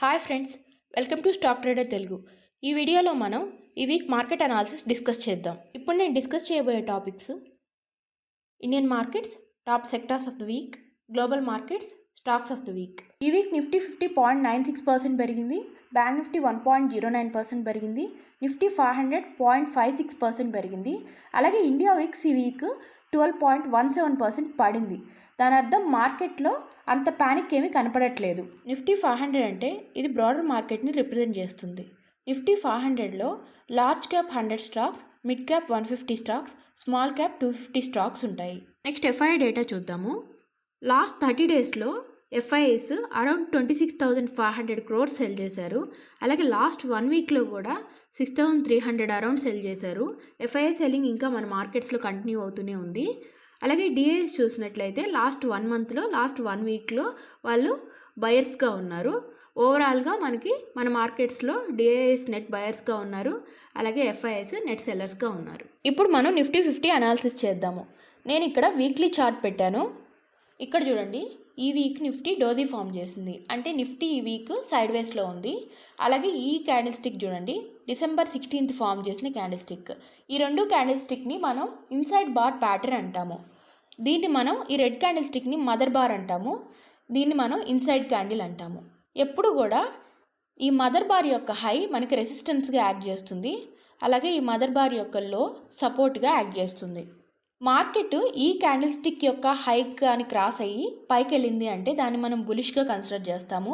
Hi friends, welcome to stock trader Telugu. ఈ వీడియోలో మనం ఈ వీక్ మార్కెట్ అనాలిసిస్ డిస్కస్ చేద్దాం. ఇప్పుడు నేను డిస్కస్ చేయబోయే topics: Indian markets, top sectors of the week, global markets, stocks of the week. ఈ వీక్ నిఫ్టీ 50.96% పెరిగింది, బ్యాంక్ నిఫ్టీ 1.09% పెరిగింది, నిఫ్టీ 500 0.56% పెరిగింది. అలాగే ఇండియా విక్స్ ఈ వీక్ 12.17% పడింది. దాని అర్థం మార్కెట్లో అంత ప్యానిక్ ఏమీ కనపడట్లేదు. నిఫ్టీ 500 అంటే ఇది బ్రాడర్ మార్కెట్ని రిప్రజెంట్ చేస్తుంది. నిఫ్టీ 500లో large cap 100 stocks, mid cap 150 stocks, small cap 250 stocks ఉంటాయి. నెక్స్ట్ ఎఫ్ఐఐ డేటా చూద్దాము. లాస్ట్ 30 డేస్లో ఎఫ్ఐఐస్ అరౌండ్ 26,500 crores సెల్ చేశారు. అలాగే లాస్ట్ 1 వీక్లో కూడా 6,300 అరౌండ్ సెల్ చేశారు. ఎఫ్ఐఐ సెల్లింగ్ ఇంకా మన మార్కెట్స్లో కంటిన్యూ అవుతూనే ఉంది. అలాగే డిఐఎస్ చూసినట్లయితే లాస్ట్ 1 మంత్లో, లాస్ట్ 1 వీక్లో వాళ్ళు బయర్స్గా ఉన్నారు. ఓవరాల్గా మన మార్కెట్స్లో డిఐఎస్ నెట్ బయర్స్గా ఉన్నారు, అలాగే ఎఫ్ఐఎస్ నెట్ సెల్లర్స్గా ఉన్నారు. ఇప్పుడు మనం నిఫ్టీ 50 అనాలిసిస్ చేద్దాము. నేను ఇక్కడ వీక్లీ చార్ట్ పెట్టాను. ఇక్కడ చూడండి, ఈ వీక్ నిఫ్టీ డోజీ ఫామ్ చేసింది, అంటే నిఫ్టీ ఈ వీక్ సైడ్ వేస్లో ఉంది. అలాగే ఈ క్యాండిల్ స్టిక్ చూడండి, December 16th ఫామ్ చేసిన క్యాండిల్ స్టిక్. ఈ రెండు క్యాండిల్ స్టిక్ని మనం ఇన్సైడ్ బార్ ప్యాటర్న్ అంటాము. దీన్ని మనం ఈ రెడ్ క్యాండిల్ స్టిక్ని మదర్ బార్ అంటాము. దీన్ని మనం ఇన్సైడ్ క్యాండిల్ అంటాము. ఎప్పుడు కూడా ఈ మదర్ బార్ యొక్క హై మనకి రెసిస్టెన్స్గా యాక్ట్ చేస్తుంది, అలాగే ఈ మదర్ బార్ యొక్క లో సపోర్ట్గా యాక్ట్ చేస్తుంది. మార్కెట్ ఈ క్యాండిల్ స్టిక్ యొక్క హై కానీ క్రాస్ అయ్యి పైకి వెళ్ళింది అంటే దాన్ని మనం బులిష్గా కన్సిడర్ చేస్తాము.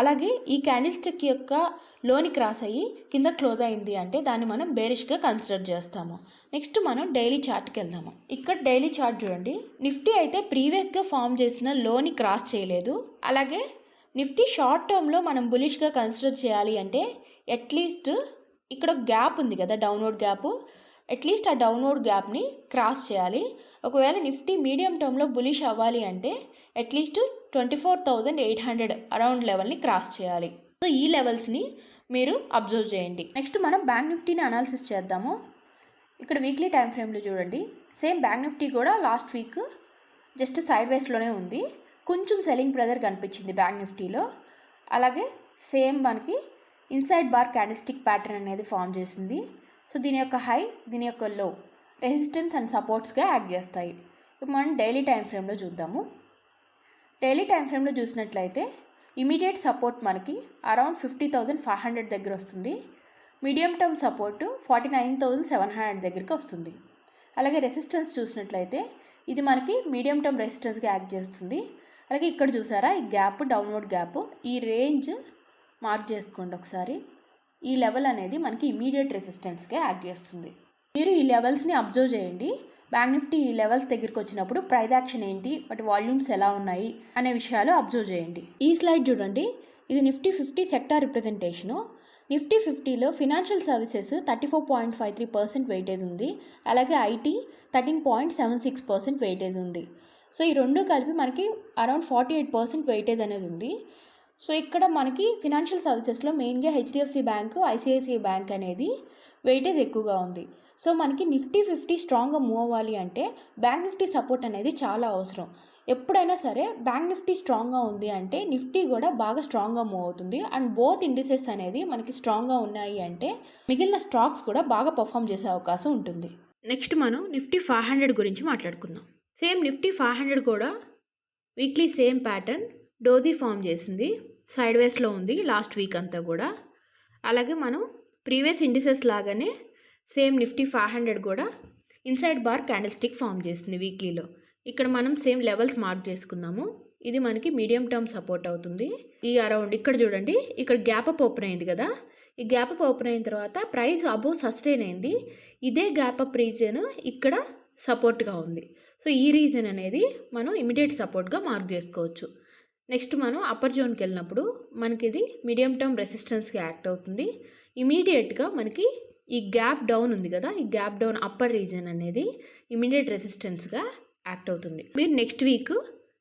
అలాగే ఈ క్యాండిల్ స్టిక్ యొక్క లోని క్రాస్ అయ్యి కింద క్లోజ్ అయింది అంటే దాన్ని మనం బేరిష్గా కన్సిడర్ చేస్తాము. నెక్స్ట్ మనం డైలీ చార్ట్కి వెళ్దాము. ఇక్కడ డైలీ చార్ట్ చూడండి, నిఫ్టీ అయితే ప్రీవియస్గా ఫామ్ చేసిన లోని క్రాస్ చేయలేదు. అలాగే నిఫ్టీ షార్ట్ టర్మ్లో మనం బులిష్గా కన్సిడర్ చేయాలి అంటే అట్లీస్ట్ ఇక్కడ గ్యాప్ ఉంది కదా, డౌన్వర్డ్ గ్యాప్, అట్లీస్ట్ ఆ డౌన్వర్డ్ గ్యాప్ని క్రాస్ చేయాలి. ఒకవేళ నిఫ్టీ మీడియం టర్మ్లో బులిష్ అవ్వాలి అంటే అట్లీస్ట్ 24,800 అరౌండ్ లెవెల్ని క్రాస్ చేయాలి. సో ఈ లెవెల్స్ని మీరు అబ్జర్వ్ చేయండి. నెక్స్ట్ మనం బ్యాంక్ నిఫ్టీని అనాలిసిస్ చేద్దాము. ఇక్కడ వీక్లీ టైం ఫ్రేమ్లో చూడండి, సేమ్ బ్యాంక్ నిఫ్టీ కూడా లాస్ట్ వీక్ జస్ట్ సైడ్ వేస్లోనే ఉంది. కొంచెం సెల్లింగ్ ప్రెజర్ కనిపించింది బ్యాంక్ నిఫ్టీలో. అలాగే సేమ్ మనకి inside bar candle stick pattern అనేది ఫామ్ చేసింది. సో దీని యొక్క హై, దీని యొక్క లో రెసిస్టెన్స్ అండ్ సపోర్ట్స్గా యాక్ట్ చేస్తాయి. ఇప్పుడు మనం డైలీ టైం ఫ్రేమ్లో చూద్దాము. డైలీ టైం ఫ్రేమ్లో చూసినట్లయితే ఇమీడియట్ సపోర్ట్ మనకి అరౌండ్ 50,500 దగ్గర వస్తుంది. మీడియం టర్మ్ సపోర్టు 49,700 దగ్గరికి వస్తుంది. అలాగే రెసిస్టెన్స్ చూసినట్లయితే ఇది మనకి మీడియం టర్మ్ రెసిస్టెన్స్గా యాక్ట్ చేస్తుంది. అలాగే ఇక్కడ చూసారా, ఈ గ్యాప్, డౌన్వర్డ్ గ్యాప్, ఈ రేంజ్ మార్క్ చేసుకోండి ఒకసారి. ఈ లెవెల్ అనేది మనకి ఇమీడియట్ రెసిస్టెన్స్గా యాక్ట్ చేస్తుంది. మీరు ఈ లెవెల్స్ని అబ్జర్వ్ చేయండి. బ్యాంక్ నిఫ్టీ ఈ లెవెల్స్ దగ్గరికి వచ్చినప్పుడు ప్రైస్ యాక్షన్ ఏంటి, వాటి వాల్యూమ్స్ ఎలా ఉన్నాయి అనే విషయాలు అబ్జర్వ్ చేయండి. ఈ స్లైడ్ చూడండి, ఇది నిఫ్టీ 50 సెక్టార్ రిప్రజెంటేషను. నిఫ్టీ 50లో ఫినాన్షియల్ సర్వీసెస్ 34.53% వెయిటేజ్ ఉంది. అలాగే ఐటీ 13.76% వెయిటేజ్ ఉంది. సో ఈ రెండు కలిపి మనకి అరౌండ్ 48% వెయిటేజ్ అనేది ఉంది. సో ఇక్కడ మనకి ఫినాన్షియల్ సర్వీసెస్లో మెయిన్గా హెచ్డిఎఫ్సి బ్యాంకు, ఐసిఐసిఐ బ్యాంక్ అనేది వెయిటేజ్ ఎక్కువగా ఉంది. సో మనకి నిఫ్టీ 50 స్ట్రాంగ్గా మూవ్ అవ్వాలి అంటే బ్యాంక్ నిఫ్టీ సపోర్ట్ అనేది చాలా అవసరం. ఎప్పుడైనా సరే బ్యాంక్ నిఫ్టీ స్ట్రాంగ్గా ఉంది అంటే నిఫ్టీ కూడా బాగా స్ట్రాంగ్గా మూవ్ అవుతుంది. అండ్ బోత్ ఇండిసెస్ అనేది మనకి స్ట్రాంగ్గా ఉన్నాయి అంటే మిగిలిన స్టాక్స్ కూడా బాగా పర్ఫామ్ చేసే అవకాశం ఉంటుంది. నెక్స్ట్ మనం నిఫ్టీ 500 గురించి మాట్లాడుకుందాం. సేమ్ నిఫ్టీ 500 కూడా weekly same pattern doji form చేసింది, సైడ్ వేస్లో ఉంది లాస్ట్ వీక్ అంతా కూడా. అలాగే మనం ప్రీవియస్ ఇండిసెస్ లాగానే సేమ్ నిఫ్టీ 500 కూడా inside bar candlestick form చేసింది వీక్లీలో. ఇక్కడ మనం సేమ్ లెవెల్స్ మార్క్ చేసుకుందాము. ఇది మనకి మీడియం టర్మ్ సపోర్ట్ అవుతుంది. ఈ అరౌండ్ ఇక్కడ చూడండి, ఇక్కడ గ్యాప్ అప్ ఓపెన్ అయింది కదా, ఈ గ్యాప్ అప్ ఓపెన్ అయిన తర్వాత ప్రైస్ అబోవ్ సస్టైన్ అయింది. ఇదే గ్యాప్ అప్ రీజన్ ఇక్కడ సపోర్ట్గా ఉంది. సో ఈ రీజన్ అనేది మనం ఇమీడియట్ సపోర్ట్గా మార్క్ చేసుకోవచ్చు. నెక్స్ట్ మనం అప్పర్ జోన్కి వెళ్ళినప్పుడు మనకి ఇది మీడియం టర్మ్ రెసిస్టెన్స్గా యాక్ట్ అవుతుంది. ఇమీడియట్గా మనకి ఈ గ్యాప్ డౌన్ ఉంది కదా, ఈ గ్యాప్ డౌన్ అప్పర్ రీజన్ అనేది ఇమీడియట్ రెసిస్టెన్స్గా యాక్ట్ అవుతుంది. మీరు నెక్స్ట్ వీక్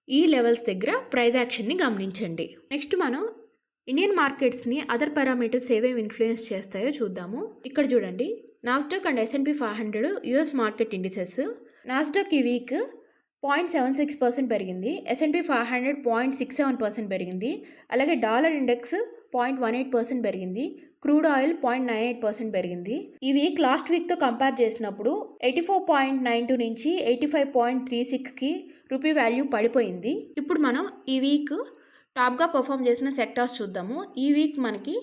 ఈ లెవెల్స్ దగ్గర ప్రైస్ యాక్షన్ని గమనించండి. నెక్స్ట్ మనం ఇండియన్ మార్కెట్స్ని అదర్ పారామీటర్స్ ఏవేవి ఇన్ఫ్లుయెన్స్ చేస్తాయో చూద్దాము. ఇక్కడ చూడండి, Nasdaq and S&P 500 US market indices. Nasdaq ఈ వీక్ 0.76% పెరిగింది, S&P 500 0.67% పెరిగింది. అలాగే డాలర్ ఇండెక్స్ 0.18% పెరిగింది. క్రూడ్ ఆయిల్ 0.98% పెరిగింది. ఈ వీక్ లాస్ట్ వీక్తో కంపేర్ చేసినప్పుడు 84.92 నుంచి 85.36కి రూపీ వాల్యూ పడిపోయింది. ఇప్పుడు మనం ఈ వీక్ టాప్గా పర్ఫామ్ చేసిన సెక్టార్స్ చూద్దాము. ఈ వీక్ మనకి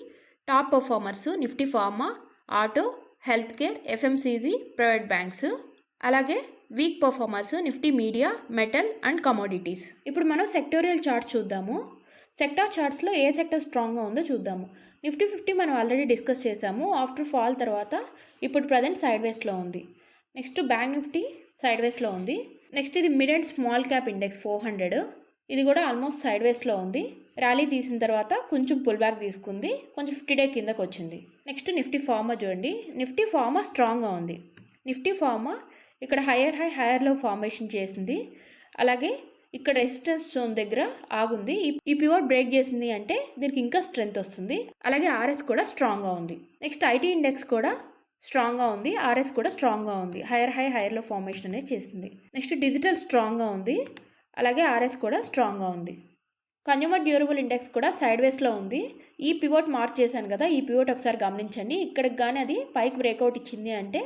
top performers Nifty pharma, auto, health care, FMCG, private banks. అలాగే week performers Nifty media, metal and commodities. ఇప్పుడు మనం సెక్టోరియల్ చార్ట్స్ చూద్దాము. సెక్టార్ చార్ట్స్లో ఏ సెక్టర్ స్ట్రాంగ్గా ఉందో చూద్దాము. నిఫ్టీ 50 మనం ఆల్రెడీ డిస్కస్ చేసాము. ఆఫ్టర్ ఫాల్ తర్వాత ఇప్పుడు ప్రజెంట్ సైడ్ వేస్లో ఉంది. నెక్స్ట్ బ్యాంక్ నిఫ్టీ సైడ్ వేస్లో ఉంది. నెక్స్ట్ ఇది mid and small cap index 400, ఇది కూడా ఆల్మోస్ట్ సైడ్ వేస్లో ఉంది. ర్యాలీ తీసిన తర్వాత కొంచెం పుల్ బ్యాక్ తీసుకుంది, కొంచెం 50 డే కిందకు వచ్చింది. నెక్స్ట్ నిఫ్టీ ఫార్మా చూడండి. నిఫ్టీ ఫార్మా స్ట్రాంగ్గా ఉంది. నిఫ్టీ ఫార్మా ఇక్కడ హైయర్ హై హైయర్ లో ఫార్మేషన్ చేసింది. అలాగే ఇక్కడ రెసిస్టెన్స్ జోన్ దగ్గర ఆగుంది. ఈ పివట్ బ్రేక్ చేసింది అంటే దీనికి ఇంకా స్ట్రెంత్ వస్తుంది. అలాగే ఆర్ఎస్ కూడా స్ట్రాంగ్గా ఉంది. నెక్స్ట్ ఐటీ ఇండెక్స్ కూడా స్ట్రాంగ్గా ఉంది. ఆర్ఎస్ కూడా స్ట్రాంగ్గా ఉంది. హైయర్ హై హైయర్ లో ఫార్మేషన్ అనేది చేసింది. నెక్స్ట్ డిజిటల్ స్ట్రాంగ్గా ఉంది. అలాగే ఆర్ఎస్ కూడా స్ట్రాంగ్గా ఉంది. కన్జ్యూమర్ డ్యూరబుల్ ఇండెక్స్ కూడా సైడ్ వేస్లో ఉంది. ఈ పివట్ మార్క్ చేశాను కదా, ఈ పివట్ ఒకసారి గమనించండి. ఇక్కడికి కానీ అది పైకి బ్రేక్అవుట్ ఇచ్చింది అంటే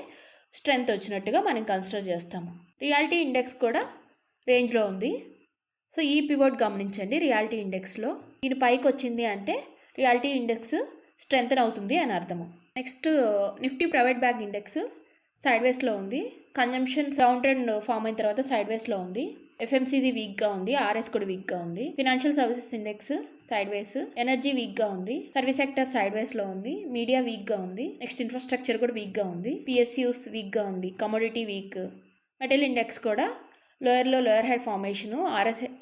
స్ట్రెంత్ వచ్చినట్టుగా మనం కన్సిడర్ చేస్తాము. రియాలిటీ ఇండెక్స్ కూడా రేంజ్లో ఉంది. సో ఈ పివట్ గమనించండి. రియాలిటీ ఇండెక్స్లో దీని పైకి వచ్చింది అంటే రియాలిటీ ఇండెక్స్ స్ట్రెంతన్ అవుతుంది అని అర్థము. Next Nifty private bank index side వేస్లో ఉంది. కన్జంప్షన్ డౌన్ ట్రెండ్ ఫామ్ అయిన తర్వాత సైడ్ వేస్లో ఉంది. ఎఫ్ఎంసీజీ వీక్గా ఉంది. ఆర్ఎస్ కూడా వీక్గా ఉంది. ఫినాన్షియల్ సర్వీసెస్ ఇండెక్స్ సైడ్ వేస్. ఎనర్జీ వీక్గా ఉంది. సర్వీస్ సెక్టర్ సైడ్ వేస్లో ఉంది. మీడియా వీక్గా ఉంది. నెక్స్ట్ ఇన్ఫ్రాస్ట్రక్చర్ కూడా వీక్గా ఉంది. పిఎస్యూస్ వీక్గా ఉంది. Commodity week. మెటల్ ఇండెక్స్ కూడా లోయర్ హెడ్ ఫార్మేషన్.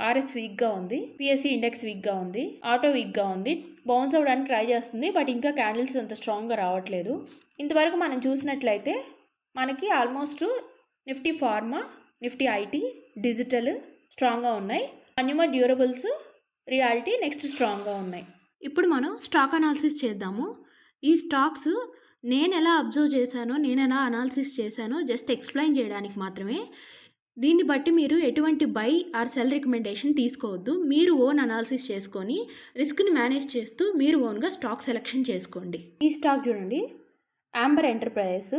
ఆర్ఎస్ వీక్గా ఉంది. పిఎస్సి ఇండెక్స్ వీక్గా ఉంది. ఆటో వీక్గా ఉంది. బౌన్స్ అవ్వడానికి ట్రై చేస్తుంది, బట్ ఇంకా క్యాండిల్స్ అంత స్ట్రాంగ్గా రావట్లేదు. ఇంతవరకు మనం చూసినట్లయితే మనకి almost Nifty pharma, Nifty IT, digital స్ట్రాంగ్గా ఉన్నాయి. కన్జ్యూమర్ డ్యూరబుల్స్, రియాలిటీ నెక్స్ట్ స్ట్రాంగ్గా ఉన్నాయి. ఇప్పుడు మనం స్టాక్ అనాలిసిస్ చేద్దాము. ఈ స్టాక్స్ నేను ఎలా అబ్జర్వ్ చేశానో, నేను ఎలా అనాలిసిస్ చేశానో జస్ట్ ఎక్స్ప్లెయిన్ చేయడానికి మాత్రమే. దీన్ని బట్టి మీరు ఎటువంటి బై ఆర్ సెల్ రికమెండేషన్ తీసుకోవద్దు. మీరు ఓన్ అనాలిసిస్ చేసుకొని రిస్క్ని మేనేజ్ చేస్తూ మీరు ఓన్గా స్టాక్ సెలెక్షన్ చేసుకోండి. ఈ స్టాక్ చూడండి, యాంబర్ ఎంటర్ప్రైజెస్.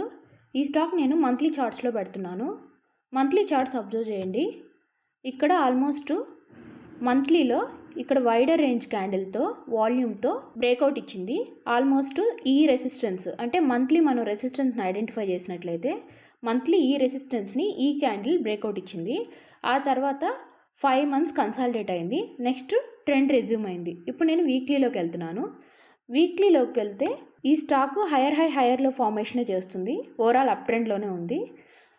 ఈ స్టాక్ నేను మంత్లీ చార్ట్స్లో పెడుతున్నాను. మంత్లీ చార్ట్స్ అబ్జర్వ్ చేయండి. ఇక్కడ ఆల్మోస్ట్ మంత్లీలో ఇక్కడ వైడర్ రేంజ్ క్యాండిల్తో వాల్యూమ్తో బ్రేక్అవుట్ ఇచ్చింది. ఆల్మోస్ట్ ఈ రెసిస్టెన్స్ అంటే మంత్లీ మనం రెసిస్టెన్స్ని ఐడెంటిఫై చేసినట్లయితే మంత్లీ ఈ రెసిస్టెన్స్ని ఈ క్యాండిల్ బ్రేక్అవుట్ ఇచ్చింది. ఆ తర్వాత 5 months కన్సాలిడేట్ అయింది. నెక్స్ట్ ట్రెండ్ రెజ్యూమ్ అయింది. ఇప్పుడు నేను వీక్లీలోకి వెళ్తున్నాను. వీక్లీలోకి వెళ్తే ఈ స్టాక్ హైయర్ హై హైయర్ లో ఫార్మేషన్ చేస్తుంది. ఓవరాల్ అప్ ట్రెండ్లోనే ఉంది.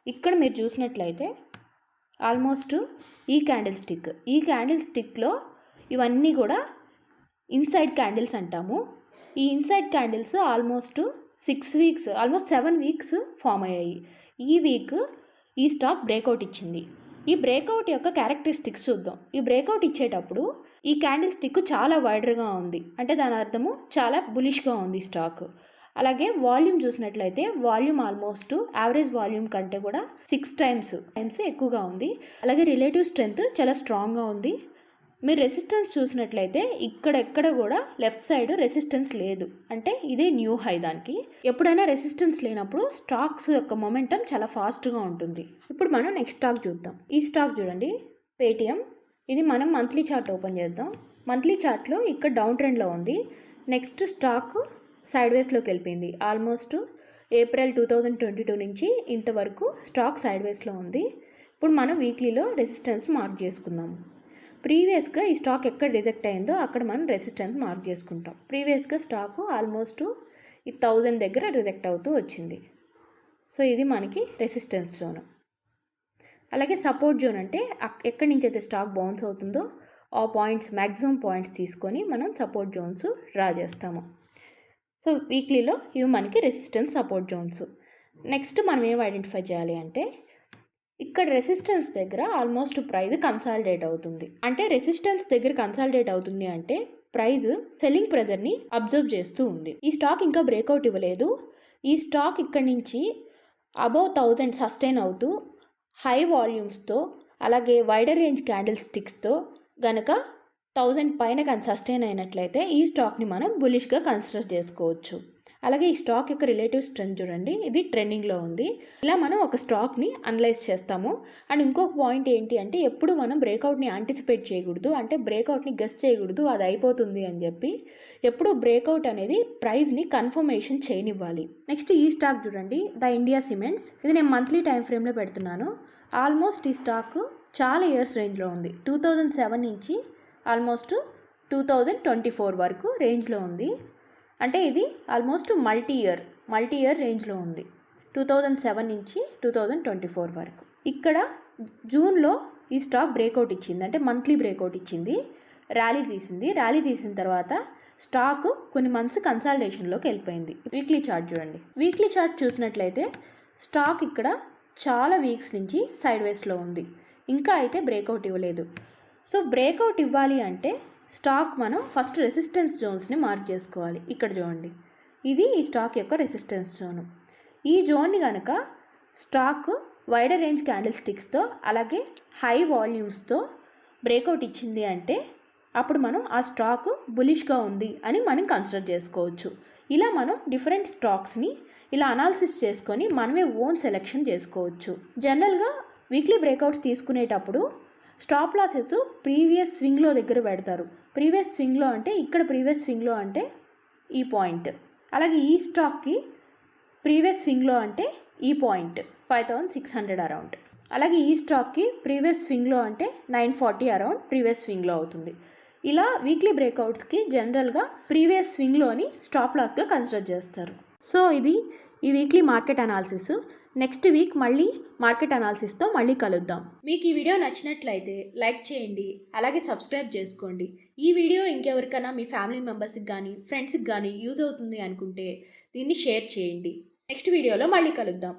ఇక్కడ మీరు చూసినట్లయితే ఆల్మోస్ట్ ఈ క్యాండిల్ స్టిక్లో ఇవన్నీ కూడా ఇన్సైడ్ క్యాండిల్స్ అంటాము. ఈ inside candles almost 6 weeks, almost 7 weeks form అయ్యాయి. ఈ వీక్ ఈ స్టాక్ బ్రేక్అవుట్ ఇచ్చింది. ఈ బ్రేక్అవుట్ యొక్క క్యారెక్టరిస్టిక్స్ చూద్దాం. ఈ బ్రేక్అవుట్ ఇచ్చేటప్పుడు ఈ క్యాండిల్ స్టిక్ చాలా వైడర్గా ఉంది, అంటే దాని అర్థము చాలా బులిష్గా ఉంది స్టాక్. అలాగే వాల్యూమ్ చూసినట్లయితే వాల్యూమ్ ఆల్మోస్ట్ యావరేజ్ వాల్యూమ్ కంటే కూడా 6 times ఎక్కువగా ఉంది. అలాగే రిలేటివ్ స్ట్రెంత్ చాలా స్ట్రాంగ్గా ఉంది. మీరు రెసిస్టెన్స్ చూసినట్లయితే ఇక్కడెక్కడ కూడా లెఫ్ట్ సైడ్ రెసిస్టెన్స్ లేదు, అంటే ఇదే న్యూ హై. దానికి ఎప్పుడైనా రెసిస్టెన్స్ లేనప్పుడు స్టాక్స్ యొక్క మొమెంటం చాలా ఫాస్ట్గా ఉంటుంది. ఇప్పుడు మనం నెక్స్ట్ స్టాక్ చూద్దాం. ఈ స్టాక్ చూడండి, పేటిఎం. ఇది మనం మంత్లీ చార్ట్ ఓపెన్ చేద్దాం. మంత్లీ చార్ట్లో ఇక్కడ డౌన్ ట్రెండ్లో ఉంది. నెక్స్ట్ స్టాక్ సైడ్ వేస్లోకి వెళ్ళిపోయింది. ఆల్మోస్ట్ ఏప్రిల్ 2022 నుంచి ఇంతవరకు స్టాక్ సైడ్ వేస్లో ఉంది. ఇప్పుడు మనం వీక్లీలో రెసిస్టెన్స్ మార్క్ చేసుకుందాము. ప్రీవియస్గా ఈ స్టాక్ ఎక్కడ రిజెక్ట్ అయిందో అక్కడ మనం రెసిస్టెన్స్ మార్క్ చేసుకుంటాం. ప్రీవియస్గా స్టాక్ ఆల్మోస్ట్ 1000 దగ్గర రిజెక్ట్ అవుతూ వచ్చింది. సో ఇది మనకి రెసిస్టెన్స్ జోన్. అలాగే సపోర్ట్ జోన్ అంటే ఎక్కడి నుంచి అయితే స్టాక్ బౌన్స్ అవుతుందో ఆ పాయింట్స్, మ్యాక్సిమం పాయింట్స్ తీసుకొని మనం సపోర్ట్ జోన్స్ డ్రా చేస్తాము. సో వీక్లీలో ఇవి మనకి రెసిస్టెన్స్, సపోర్ట్ జోన్స్. నెక్స్ట్ మనం ఏం ఐడెంటిఫై చేయాలి అంటే ఇక్కడ రెసిస్టెన్స్ దగ్గర ఆల్మోస్ట్ ప్రైస్ కన్సాలిడేట్ అవుతుంది. అంటే రెసిస్టెన్స్ దగ్గర కన్సాలిడేట్ అవుతుంది అంటే ప్రైస్ సెల్లింగ్ ప్రెజర్ని అబ్జర్వ్ చేస్తూ ఉంది. ఈ స్టాక్ ఇంకా బ్రేక్అవుట్ ఇవ్వలేదు. ఈ స్టాక్ ఇక్కడ నుంచి అబౌవ్ 1000 సస్టైన్ అవుతూ హై వాల్యూమ్స్తో అలాగే వైడర్ రేంజ్ క్యాండిల్ స్టిక్స్తో గనక 1000 పైన కానీ సస్టైన్ అయినట్లయితే ఈ స్టాక్ని మనం బులిష్గా కన్సిడర్ చేసుకోవచ్చు. అలాగే ఈ స్టాక్ యొక్క రిలేటివ్ స్ట్రెంత్ చూడండి, ఇది ట్రెండింగ్లో ఉంది. ఇలా మనం ఒక స్టాక్ని అనలైజ్ చేస్తాము. అండ్ ఇంకొక పాయింట్ ఏంటి అంటే ఎప్పుడు మనం బ్రేక్అవుట్ని యాంటిసిపేట్ చేయకూడదు, అంటే బ్రేక్అవుట్ని గెస్ చేయకూడదు అది అయిపోతుంది అని చెప్పి. ఎప్పుడు బ్రేక్అవుట్ అనేది ప్రైస్ని కన్ఫర్మేషన్ చేయనివ్వాలి. నెక్స్ట్ ఈ స్టాక్ చూడండి, ద ఇండియా సిమెంట్స్. ఇది నేను మంత్లీ టైం ఫ్రేమ్లో పెడుతున్నాను. ఆల్మోస్ట్ ఈ స్టాక్ చాలా ఇయర్స్ రేంజ్లో ఉంది. 2007 నుంచి ఆల్మోస్ట్ 2024 వరకు రేంజ్లో ఉంది. అంటే ఇది ఆల్మోస్ట్ మల్టీ ఇయర్ రేంజ్లో ఉంది. 2007 నుంచి 2024 వరకు. ఇక్కడ జూన్లో ఈ స్టాక్ బ్రేక్అవుట్ ఇచ్చింది, అంటే మంత్లీ బ్రేక్అవుట్ ఇచ్చింది, ర్యాలీ తీసిన తర్వాత స్టాక్ కొన్ని మంత్స్ కన్సాలిడేషన్లోకి వెళ్ళిపోయింది. వీక్లీ చార్ట్ చూడండి. వీక్లీ చార్ట్ చూసినట్లయితే స్టాక్ ఇక్కడ చాలా వీక్స్ నుంచి సైడ్ వేస్లో ఉంది, ఇంకా అయితే బ్రేక్అవుట్ ఇవ్వలేదు. సో బ్రేక్అవుట్ ఇవ్వాలి అంటే స్టాక్ మనం ఫస్ట్ రెసిస్టెన్స్ జోన్స్ని మార్క్ చేసుకోవాలి. ఇక్కడ చూడండి, ఇది ఈ స్టాక్ యొక్క రెసిస్టెన్స్ జోను. ఈ జోన్ని కనుక స్టాక్ వైడర్ రేంజ్ క్యాండిల్ స్టిక్స్తో అలాగే హై వాల్యూమ్స్తో బ్రేక్అవుట్ ఇచ్చింది అంటే అప్పుడు మనం ఆ స్టాక్ బులిష్గా ఉంది అని మనం కన్సిడర్ చేసుకోవచ్చు. ఇలా మనం డిఫరెంట్ స్టాక్స్ని ఇలా అనాలిసిస్ చేసుకొని మనమే ఓన్ సెలెక్షన్ చేసుకోవచ్చు. జనరల్గా వీక్లీ బ్రేక్అవుట్స్ తీసుకునేటప్పుడు స్టాప్ లాసెస్ ప్రీవియస్ స్వింగ్లో దగ్గర పెడతారు. ప్రీవియస్ స్వింగ్లో అంటే ఇక్కడ ప్రీవియస్ స్వింగ్లో అంటే ఈ పాయింట్, అలాగే ఈ స్టాక్కి ప్రీవియస్ స్వింగ్లో అంటే ఈ పాయింట్ 5600 అరౌండ్. అలాగే ఈ స్టాక్కి ప్రీవియస్ స్వింగ్లో అంటే 940 అరౌండ్ ప్రీవియస్ స్వింగ్లో అవుతుంది. ఇలా వీక్లీ బ్రేక్అవుట్స్కి జనరల్గా ప్రీవియస్ స్వింగ్లోని స్టాప్ లాస్గా కన్సిడర్ చేస్తారు. సో ఇది ఈ weekly market analysis. Next week మళ్ళీ మార్కెట్ అనాలిసిస్తో మళ్ళీ కలుద్దాం. మీకు ఈ వీడియో నచ్చినట్లయితే లైక్ చేయండి, అలాగే సబ్స్క్రైబ్ చేసుకోండి. ఈ వీడియో ఇంకెవరికైనా మీ ఫ్యామిలీ మెంబర్స్కి కానీ ఫ్రెండ్స్కి కానీ యూజ్ అవుతుంది అనుకుంటే దీన్ని షేర్ చేయండి. నెక్స్ట్ వీడియోలో మళ్ళీ కలుద్దాం.